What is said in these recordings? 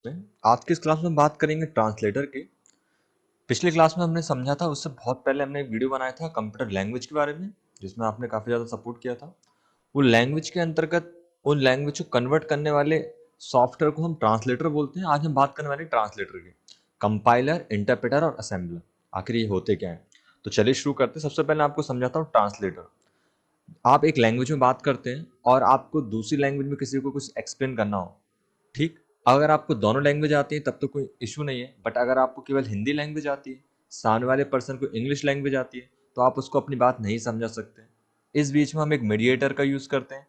आज की इस क्लास में बात करेंगे ट्रांसलेटर की। पिछली क्लास में हमने समझा था, उससे बहुत पहले हमने एक वीडियो बनाया था कंप्यूटर लैंग्वेज के बारे में, जिसमें आपने काफ़ी ज़्यादा सपोर्ट किया था। वो लैंग्वेज के अंतर्गत उन लैंग्वेज को कन्वर्ट करने वाले सॉफ्टवेयर को हम ट्रांसलेटर बोलते हैं। आज हम बात करने वाले ट्रांसलेटर की, कंपाइलर, इंटरप्रेटर और असेंबलर। आखिर ये होते क्या है? तो चलिए शुरू करते हैं। सबसे पहले आपको समझाता हूँ ट्रांसलेटर। आप एक लैंग्वेज में बात करते हैं और आपको दूसरी लैंग्वेज में किसी को कुछ एक्सप्लेन करना हो, ठीक। अगर आपको दोनों लैंग्वेज आती है तब तो कोई इशू नहीं है, बट अगर आपको केवल हिंदी लैंग्वेज आती है, सामने वाले पर्सन को इंग्लिश लैंग्वेज आती है, तो आप उसको अपनी बात नहीं समझा सकते। इस बीच में हम एक मीडिएटर का यूज करते हैं,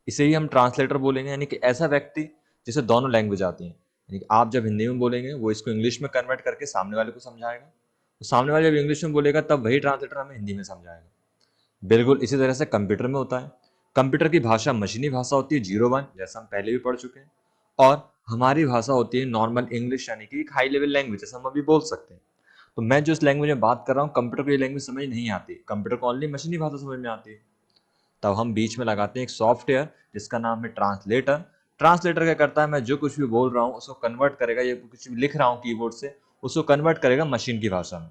इसे ही हम ट्रांसलेटर बोलेंगे। यानी कि ऐसा व्यक्ति जिसे दोनों लैंग्वेज आती है, यानी कि आप जब हिंदी में बोलेंगे वो इसको इंग्लिश में कन्वर्ट करके सामने वाले को समझाएगा, तो सामने वाले जब इंग्लिश में बोलेगा तब वही ट्रांसलेटर हमें हिंदी में समझाएगा। बिल्कुल इसी तरह से कंप्यूटर में होता है। कंप्यूटर की भाषा मशीनी भाषा होती है, 01, जैसा हम पहले भी पढ़ चुके हैं। और हमारी भाषा होती है नॉर्मल इंग्लिश, यानी कि एक हाई लेवल लैंग्वेज, जैसे हम अभी बोल सकते हैं। तो मैं जो इस लैंग्वेज में बात कर रहा हूँ, कंप्यूटर को ये लैंग्वेज समझ नहीं आती, कंप्यूटर को ओनली मशीनी भाषा समझ में आती है। तब हम बीच में लगाते हैं एक सॉफ्टवेयर जिसका नाम है ट्रांसलेटर। ट्रांसलेटर क्या करता है, मैं जो कुछ भी बोल रहा हूँ उसको कन्वर्ट करेगा, ये कुछ भी लिख रहा हूँ कीबोर्ड से, उसको कन्वर्ट करेगा मशीन की भाषा में।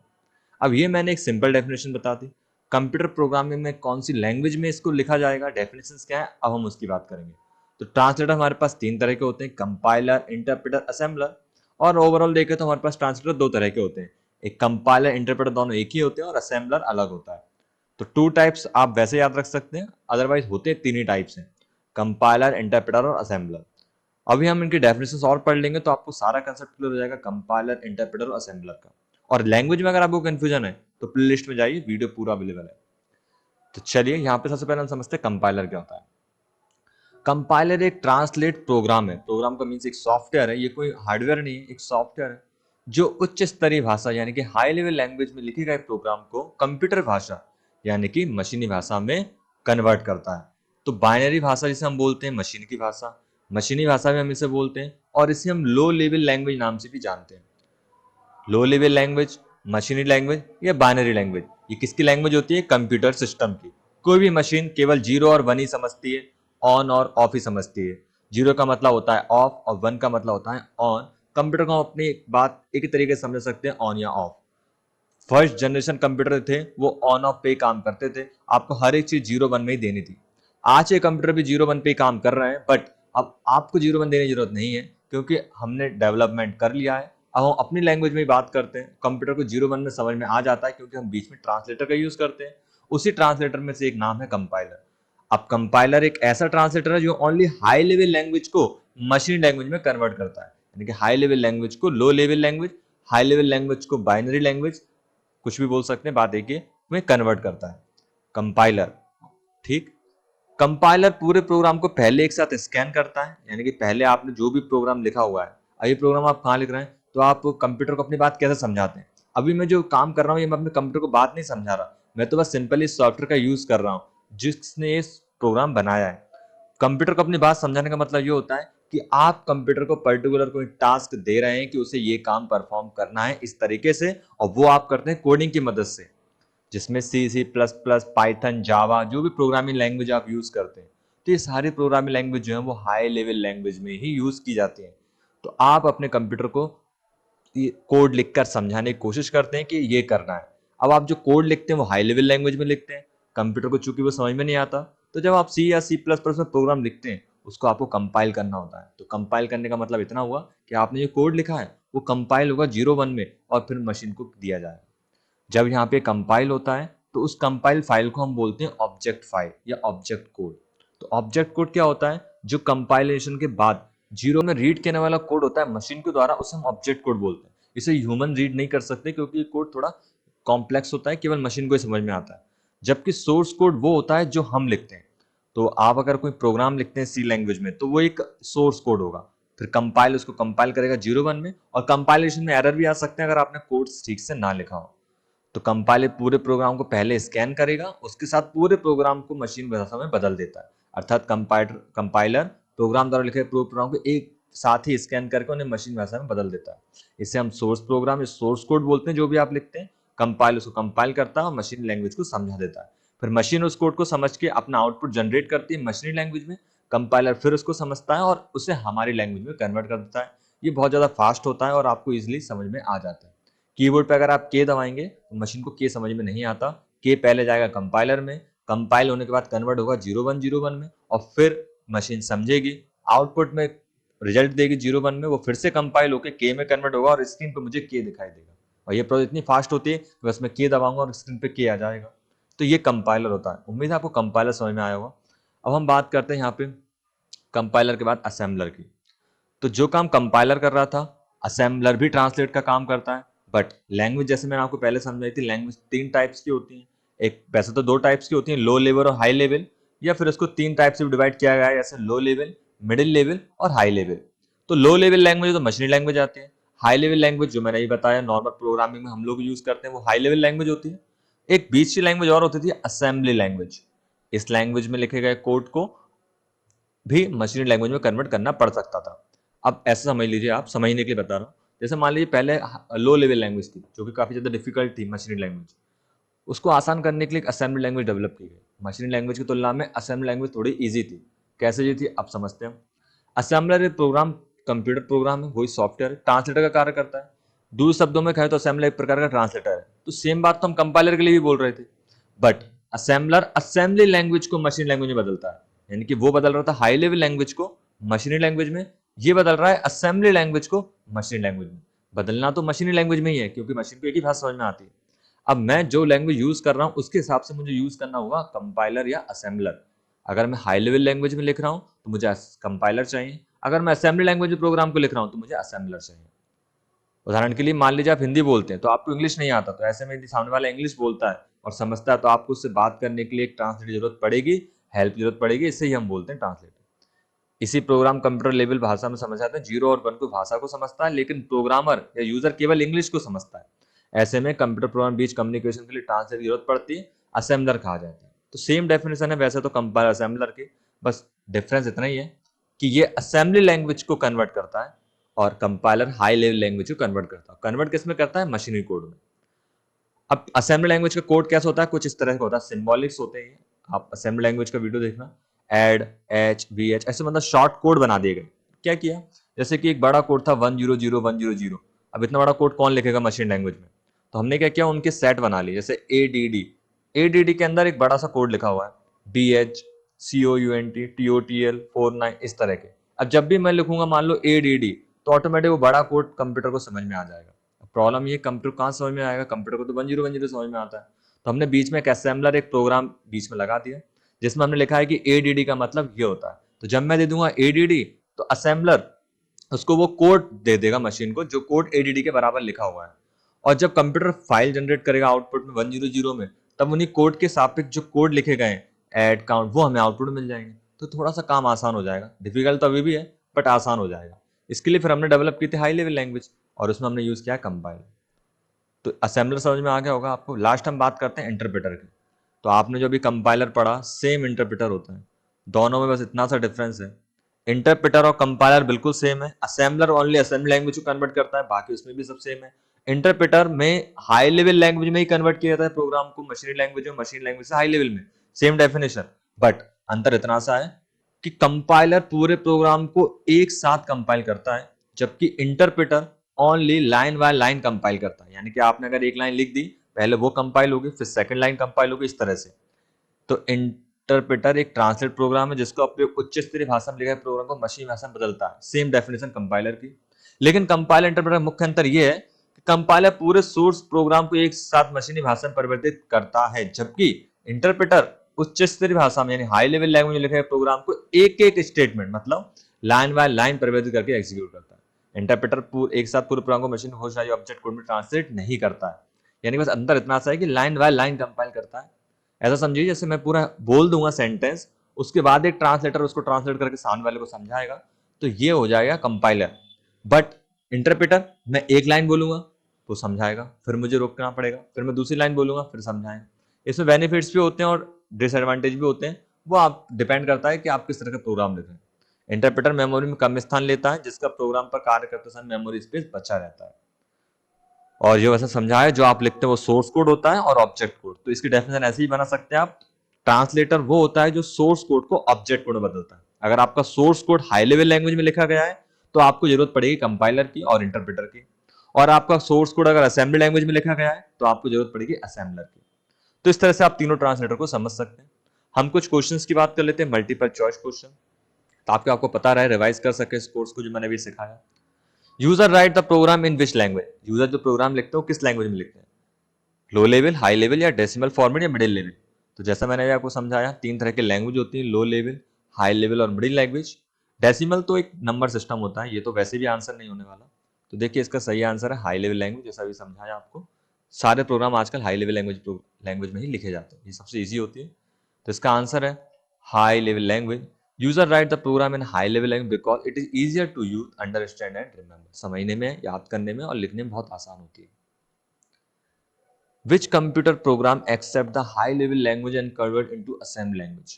अब ये मैंने एक सिंपल डेफिनेशन बता दी। कंप्यूटर प्रोग्रामिंग में कौन सी लैंग्वेज में इसको लिखा जाएगा, डेफिनेशंस क्या है, अब हम उसकी बात करेंगे। तो ट्रांसलेटर हमारे पास तीन तरह के होते हैं, कंपाइलर, इंटरप्रेटर, असेंबलर। और ओवरऑल देखें तो हमारे पास ट्रांसलेटर दो तरह के होते हैं, एक कंपाइलर, इंटरप्रेटर दोनों एक ही होते हैं और असेंबलर अलग होता है। तो टू टाइप्स आप वैसे याद रख सकते हैं, अदरवाइज होते तीन ही टाइप्स हैं, कंपाइलर, इंटरप्रेटर और असेंबलर। अभी हम इनके डेफिनेशंस और पढ़ लेंगे तो आपको सारा कंसेप्ट क्लियर हो जाएगा कंपाइलर, इंटरप्रेटर और असेंबलर का। और लैंग्वेज में अगर आपको कंफ्यूजन है तो प्लेलिस्ट में जाइए, वीडियो पूरा अवेलेबल है। तो चलिए यहाँ पे सबसे पहले हम समझते हैं कंपाइलर क्या होता है। कंपाइलर एक ट्रांसलेट प्रोग्राम है, प्रोग्राम का मीन्स एक सॉफ्टवेयर है, ये कोई हार्डवेयर नहीं है, एक सॉफ्टवेयर है जो उच्च स्तरीय भाषा यानी कि हाई लेवल लैंग्वेज में लिखे गए प्रोग्राम को कंप्यूटर भाषा यानी कि मशीनी भाषा में कन्वर्ट करता है। तो बाइनरी भाषा जिसे हम बोलते हैं मशीन की भाषा, मशीनी भाषा में हम इसे बोलते हैं, और इसे हम लो लेवल लैंग्वेज नाम से भी जानते हैं। लो लेवल लैंग्वेज, मशीनी लैंग्वेज या बाइनरी लैंग्वेज, ये किसकी लैंग्वेज होती है? कंप्यूटर सिस्टम की। कोई भी मशीन केवल जीरो और वन ही समझती है, ऑन और ऑफ ही समझती है। जीरो का मतलब होता है ऑफ और वन का मतलब होता है ऑन। कंप्यूटर को हम अपनी बात एक तरीके से समझ सकते हैं, ऑन या ऑफ। फर्स्ट जनरेशन कंप्यूटर थे वो ऑन ऑफ पे काम करते थे, आपको हर एक चीज जीरो वन में ही देनी थी। आज के कंप्यूटर भी जीरो वन पे काम कर रहे हैं, बट अब आपको जीरो वन देने की जरूरत नहीं है, क्योंकि हमने डेवलपमेंट कर लिया है। अब हम अपनी लैंग्वेज में ही बात करते हैं, कंप्यूटर को जीरो वन में समझ में आ जाता है, क्योंकि हम बीच में ट्रांसलेटर का यूज करते हैं। उसी ट्रांसलेटर में से एक नाम है कंपाइलर। अब कंपाइलर एक ऐसा ट्रांसलेटर है जो ओनली हाई लेवल लैंग्वेज को मशीन लैंग्वेज में कन्वर्ट करता है, यानी कि हाई लेवल लैंग्वेज को low level language, high level language को बाइनरी लैंग्वेज, कुछ भी बोल सकते हैं, बात एक ही में कन्वर्ट करता है कंपाइलर। ठीक। कंपाइलर पूरे प्रोग्राम को पहले एक साथ स्कैन करता है, यानी कि पहले आपने जो भी प्रोग्राम लिखा हुआ है, अभी प्रोग्राम आप कहाँ लिख रहे हैं, तो आप कंप्यूटर को अपनी बात कैसे समझाते हैं। अभी मैं जो काम कर रहा हूँ ये मैं अपने कंप्यूटर को बात नहीं समझा रहा, मैं तो बस सिंपली सॉफ्टवेयर का यूज कर रहा हूँ जिसने ये प्रोग्राम बनाया है। कंप्यूटर को अपनी बात समझाने का मतलब ये होता है कि आप कंप्यूटर को पर्टिकुलर कोई टास्क दे रहे हैं कि उसे ये काम परफॉर्म करना है इस तरीके से, और वो आप करते हैं कोडिंग की मदद से, जिसमें C++, पाइथन, जावा, जो भी प्रोग्रामिंग लैंग्वेज आप यूज करते हैं। तो ये सारी प्रोग्रामिंग लैंग्वेज जो है वो हाई लेवल लैंग्वेज में ही यूज की जाती है। तो आप अपने कंप्यूटर को ये कोड लिखकर समझाने की कोशिश करते हैं कि ये करना है। अब आप जो कोड लिखते हैं वो हाई लेवल लैंग्वेज में लिखते हैं, कंप्यूटर को चूंकि वो समझ में नहीं आता, तो जब आप C या C++ में प्रोग्राम लिखते हैं उसको आपको कंपाइल करना होता है। तो कंपाइल करने का मतलब इतना हुआ कि आपने जो कोड लिखा है वो कंपाइल होगा जीरो वन में और फिर मशीन को दिया जाएगा। जब यहाँ पे कंपाइल होता है तो उस कंपाइल फाइल को हम बोलते हैं ऑब्जेक्ट फाइल या ऑब्जेक्ट कोड। तो ऑब्जेक्ट कोड क्या होता है? जो कंपाइलेशन के बाद जीरो में रीड करने वाला कोड होता है मशीन के द्वारा, उसे हम ऑब्जेक्ट कोड बोलते हैं। इसे ह्यूमन रीड नहीं कर सकते क्योंकि ये कोड थोड़ा कॉम्प्लेक्स होता है, केवल मशीन को ही समझ में आता है। जबकि सोर्स कोड वो होता है जो हम लिखते हैं। तो आप अगर कोई प्रोग्राम लिखते हैं सी लैंग्वेज में तो वो एक सोर्स कोड होगा, फिर कंपाइल उसको कंपाइल करेगा जीरो वन में, और कंपाइलेशन में एरर भी आ सकते हैं अगर आपने कोड ठीक से ना लिखा हो। तो कंपाइलर पूरे प्रोग्राम को पहले स्कैन करेगा, उसके साथ पूरे प्रोग्राम को मशीन भाषा में बदल देता है। अर्थात कंपाइलर प्रोग्राम द्वारा लिखे पूरे प्रोग्राम को एक साथ ही स्कैन करके उन्हें मशीन भाषा में बदल देता है। इसे हम सोर्स प्रोग्राम या सोर्स कोड बोलते हैं, जो भी आप लिखते हैं। कंपाइल उसको कंपाइल करता है और मशीन लैंग्वेज को समझा देता है। फिर मशीन उस कोड को समझ के अपना आउटपुट जनरेट करती है मशीनी लैंग्वेज में। कंपाइलर फिर उसको समझता है और उसे हमारी लैंग्वेज में कन्वर्ट कर देता है। ये बहुत ज़्यादा फास्ट होता है और आपको ईजिली समझ में आ जाता है। कीबोर्ड पे अगर आप के दबाएंगे तो मशीन को के समझ में नहीं आता। के पहले जाएगा कंपाइलर में, कंपाइल होने के बाद कन्वर्ट होगा 0101 में और फिर मशीन समझेगी, आउटपुट में रिजल्ट देगी 01 में, वो फिर से कंपाइल होकर के में कन्वर्ट होगा और स्क्रीन पे मुझे के दिखाई देगा। और ये प्रोसेस इतनी फास्ट होती है कि बस मैं के दबाऊंगा और स्क्रीन पे के आ जाएगा। तो ये कंपाइलर होता है। उम्मीद है आपको कंपाइलर समझ में आया होगा। अब हम बात करते हैं यहाँ पे कंपाइलर के बाद असेंबलर की। तो जो काम कंपाइलर कर रहा था, असेंबलर भी ट्रांसलेट का काम करता है। बट लैंग्वेज जैसे मैंने आपको पहले समझाई थी, लैंग्वेज 3 टाइप्स की होती है। एक वैसे तो 2 टाइप्स की होती है, लो लेवल और हाई लेवल, या फिर उसको 3 टाइप से डिवाइड किया गया है, जैसे लो लेवल, मिडिल लेवल और हाई लेवल। तो लो लेवल लैंग्वेज तो मशीनी लैंग्वेज आती है। हाई लेवल लैंग्वेज जो मैंने ये बताया नॉर्मल प्रोग्रामिंग में हम लोग यूज करते हैं, वो हाई लेवल लैंग्वेज होती है। एक बीच की लैंग्वेज और होती थी असेंबली लैंग्वेज। इस लैंग्वेज में लिखे गए कोड को भी मशीनी लैंग्वेज में कन्वर्ट करना पड़ सकता था। अब ऐसा समझ लीजिए, आप समझने के लिए बता रहा हूँ। जैसे मान लीजिए पहले लो लेवल लैंग्वेज थी जो कि काफी ज्यादा डिफिकल्ट थी मशीनी लैंग्वेज, उसको आसान करने के लिए एक असेंबली लैंग्वेज डेवलप की गई। मशीनी लैंग्वेज की तुलना में असेंबली लैंग्वेज थोड़ी इजी थी। कैसे ये थी आप समझते हैं। असेंबलर एक प्रोग्राम, कंप्यूटर प्रोग्राम है, वही सॉफ्टवेयर ट्रांसलेटर का कार्य करता है। दूसरे शब्दों में कहे तो असेंबलर एक प्रकार का ट्रांसलेटर है। तो सेम बात तो हम कंपाइलर के लिए भी बोल रहे थे। बट असेंबलर असेंबली लैंग्वेज को मशीन लैंग्वेज में बदलता है। यानी कि वो बदल रहा था हाई लेवल लैंग्वेज को मशीनी लैंग्वेज में, ये बदल रहा है असेंबली लैंग्वेज को मशीनी लैंग्वेज में। बदलना तो मशीनी लैंग्वेज में ही है, क्योंकि मशीन को एक ही भाषा समझ में आती है। अब मैं जो लैंग्वेज यूज कर रहा हूं उसके हिसाब से मुझे यूज करना होगा कंपाइलर या असेंबलर। अगर मैं हाई लेवल लैंग्वेज में लिख रहा हूं तो मुझे कंपाइलर चाहिए, अगर मैं असेंबली लैंग्वेज में प्रोग्राम को लिख रहा हूं तो मुझे असेंबलर चाहिए। उदाहरण के लिए मान लीजिए आप हिंदी बोलते हैं तो आपको इंग्लिश नहीं आता, तो ऐसे में यदि सामने वाला इंग्लिश बोलता है और समझता है तो आपको उससे बात करने के लिए एक ट्रांसलेटर की जरूरत पड़ेगी, हेल्प की जरूरत पड़ेगी। इससे ही हम बोलते हैं ट्रांसलेटर। इसी प्रोग्राम कंप्यूटर लेवल भाषा में समझ आते हैं। 0 और 1 को भाषा को समझता है, लेकिन प्रोग्रामर या यूजर केवल इंग्लिश को समझता है। ऐसे में कंप्यूटर प्रोग्राम बीच कम्युनिकेशन के लिए ट्रांसलेटर की जरूरत पड़ती है, असेंबलर कहा जाता है। तो सेम डेफिनेशन है वैसे तो कंपाइलर असेंबलर की, बस डिफरेंस इतना ही है कि ये असेंबली लैंग्वेज को कन्वर्ट करता है और कंपाइलर हाई लेवल लैंग्वेज को कन्वर्ट करता है। कन्वर्ट किस में करता है? मशीनरी कोड में। अब असेंबली लैंग्वेज का कोड कैसा होता है? कुछ इस तरह का होता है, सिंबॉलिक्स होते हैं। आप असेंबली लैंग्वेज का वीडियो देखना, एड, एच, वी एच, ऐसे मतलब शॉर्ट कोड बना दिए गए। क्या किया, जैसे कि एक बड़ा कोड था 1000100। अब इतना बड़ा कोड कौन लिखेगा मशीन लैंग्वेज में? तो हमने क्या किया, उनके सेट बना लिए। जैसे एडीडी, एडीडी के अंदर एक बड़ा सा कोड लिखा हुआ है, B H, C O U N T, T O T L 49, इस तरह के। अब जब भी मैं लिखूंगा मान लो एडीडी, तो ऑटोमेटिक वो बड़ा कोड कंप्यूटर को समझ में आ जाएगा। प्रॉब्लम ये, कंप्यूटर कहाँ समझ में आएगा? कंप्यूटर को तो 1010 समझ में आता है। तो हमने बीच में एक असेंबलर, एक प्रोग्राम बीच में लगा दिया, जिसमें हमने लिखा है कि एडीडी का मतलब ये होता है। तो जब मैं दे दूंगा एडीडी, तो असेंबलर उसको वो कोड दे देगा मशीन को, जो कोड एडीडी के बराबर लिखा हुआ है। और जब कंप्यूटर फाइल जनरेट करेगा आउटपुट में 100 में, तब उन्हीं कोड के सापेक्ष जो कोड लिखे गए एड, काउंट, वो हमें आउटपुट मिल जाएंगे। तो थोड़ा सा काम आसान हो जाएगा। डिफिकल्ट तो अभी भी है, बट आसान हो जाएगा। इसके लिए फिर हमने डेवलप की थी हाई लेवल लैंग्वेज, और उसमें हमने यूज किया कंपाइलर। तो असेंबलर समझ में आ गया होगा आपको। लास्ट हम बात करते हैं इंटरप्रेटर की। तो आपने जो भी कंपाइलर पढ़ा, सेम इंटरप्रेटर होता है। दोनों में बस इतना सा डिफरेंस है, इंटरप्रेटर और कंपाइलर बिल्कुल सेम है। असेंबलर ओनली असेंबली लैंग्वेज को कन्वर्ट करता है, बाकी उसमें भी सब सेम है। इंटरप्रेटर में हाई लेवल लैंग्वेज में ही कन्वर्ट किया जाता है प्रोग्राम को, मशीन लैंग्वेज में मशीन लैंग्वेज से हाई लेवल में, सेम डेफिनेशन। बट अंतर इतना सा है कि कंपाइलर पूरे प्रोग्राम को एक साथ कंपाइल करता है, जबकि interpreter only line by line compile करता है। यानी कि आपने अगर एक लाइन लिख दी, पहले वो कंपाइल होगी, फिर सेकंड लाइन कंपाइल होगी, इस तरह से। तो इंटरप्रेटर एक ट्रांसलेट प्रोग्राम है जिसको अपने उच्च स्तरीय भाषा में लिखा गया प्रोग्राम को मशीन भाषा में बदलता है। सेम डेफिनेशन कंपाइलर की। लेकिन कंपाइलर इंटरप्रेटर मुख्य अंतर यह है कि कंपाइलर पूरे सोर्स प्रोग्राम को एक साथ मशीनी भाषा में परिवर्तित करता है, जबकि इंटरप्रेटर उच्च स्तरीय भाषा में यानी हाई लेवल लैंग्वेज में लिखे गए प्रोग्राम को एक एक स्टेटमेंट मतलब लाइन बाय लाइन परिवर्तित करके एग्जीक्यूट करता है। इंटरप्रेटर एक साथ पूरे प्रोग्राम को मशीन घोषणा ऑब्जेक्ट कोड में ट्रांसलेट नहीं करता है। यानी बस अंतर इतना सा है कि लाइन बाय लाइन कंपाइल करता है। ऐसा समझिए जैसे मैं पूरा बोल दूंगा सेंटेंस, उसके बाद एक ट्रांसलेटर उसको ट्रांसलेट करके सामने वाले को समझाएगा, तो ये हो जाएगा कंपाइलर। बट इंटरप्रेटर, मैं एक लाइन बोलूंगा तो समझाएगा, फिर मुझे रोकना पड़ेगा, फिर मैं दूसरी लाइन बोलूंगा फिर समझाएगा। इसमें बेनिफिट्स भी होते हैं और डिसएडवांटेज भी होते हैं, वो आप डिपेंड करता है कि आप किस तरह का प्रोग्राम लिख रहे हैं। इंटरप्रेटर मेमोरी में कम स्थान लेता है, जिसका प्रोग्राम पर कार्य करते समय मेमोरी स्पेस बचा रहता है। और ये वैसे समझा है, जो आप लिखते हैं वो सोर्स कोड होता है और ऑब्जेक्ट कोड। तो इसकी डेफिनेशन ऐसे ही बना सकते हैं आप, ट्रांसलेटर वो होता है जो सोर्स कोड को ऑब्जेक्ट कोड में बदलता है। अगर आपका source code high level language में लिखा गया है, तो आपको जरूरत पड़ेगी कंपाइलर की और इंटरप्रेटर की। और आपका सोर्स कोड अगर असेंबली लैंग्वेज में लिखा गया है तो आपको जरूरत पड़ेगी असेंबलर की। तो इस तरह से आप तीनों ट्रांसलेटर को समझ सकते हैं। हम कुछ क्वेश्चंस की बात कर लेते हैं, मल्टीपल चॉइस क्वेश्चन, ताकि आपको पता रहे, रिवाइज कर सके इस कोर्स को जो मैंने अभी सिखाया। User write the program in which language, user जो प्रोग्राम लिखते हो किस लैंग्वेज में लिखते हैं, लो लेवल, हाई लेवल या डेसिमल फॉर्मेट या मिडिल लेवल। तो जैसा मैंने आपको समझाया, तीन तरह के लैंग्वेज होती है, लो लेवल, हाई लेवल और मिडिल लैंग्वेज। डेसिमल तो एक नंबर सिस्टम होता है, ये तो वैसे भी आंसर नहीं होने वाला। तो देखिए इसका सही आंसर है हाई लेवल लैंग्वेज, जैसा भी समझाया आपको। सारे प्रोग्राम आजकल हाई लेवल लैंग्वेज में ही लिखे जाते हैं, ये सबसे ईजी होती है। तो इसका आंसर है high level language. User write the program in high level language because it is easier to use, understand and remember, समझने में, याद करने में और लिखने में बहुत आसान होती है। Which computer program accept the high level language and convert into assembly language?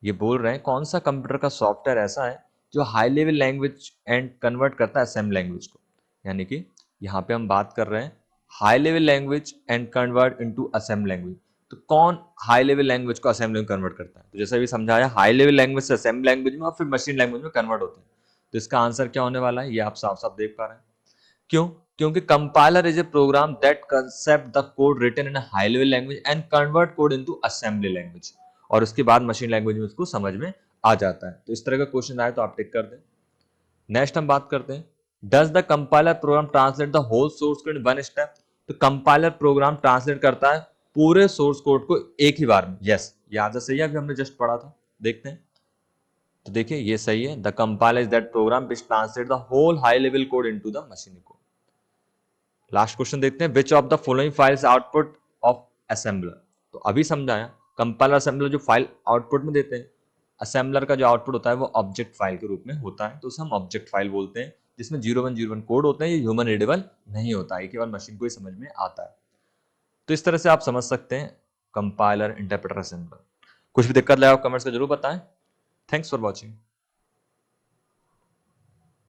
ये बोल रहे हैं कौन सा कंप्यूटर का सॉफ्टवेयर ऐसा है जो high level language and convert करता है असेंबली लैंग्वेज को। यानी कि यहाँ पे हम बात कर रहे हैं high level language and convert into assembly language. तो कौन हाई लेवल लैंग्वेज को असेंबली में कन्वर्ट करता है? तो जैसा भी समझाया, हाई लेवल लैंग्वेज से असेंबली लैंग्वेज में और फिर मशीन लैंग्वेज में कन्वर्ट होते हैं। तो इसका आंसर क्या होने वाला है, ये आप साफ साफ देख पा रहे हैं। क्यों? क्योंकि compiler is a program that concept the code written in a high level language and convert code into assembly language, और उसके बाद मशीन लैंग्वेज में उसको समझ में आ जाता है। तो इस तरह का क्वेश्चन आए तो आप टिक कर दें। नेक्स्ट हम बात करते हैं, does the compiler program translate the whole source code in one step? तो कंपाइलर प्रोग्राम ट्रांसलेट करता है पूरे सोर्स कोड को एक ही बार में। यस, ये आंसर सही है, अभी हमने जस्ट पढ़ा था, देखते हैं। तो देखिए ये सही है, the compiler is that program which translate the whole high level code into the machine code. Last question देखते हैं, which of the following files output of assembler? तो अभी समझाया, कंपाइलर असेंबलर जो फाइल आउटपुट में देते हैं, असेंबलर का जो आउटपुट होता है वो ऑब्जेक्ट फाइल के रूप में होता है, तो उसे हम ऑब्जेक्ट फाइल बोलते हैं, जिसमें 0101 कोड होते हैं। ये ह्यूमन रीडेबल नहीं होता है, केवल मशीन को ही समझ में आता है। तो इस तरह से आप समझ सकते हैं कंपाइलर, इंटरप्रेटर, असेंबलर। कुछ भी दिक्कत लगे आप कमेंट्स में जरूर बताएं। Thanks for watching.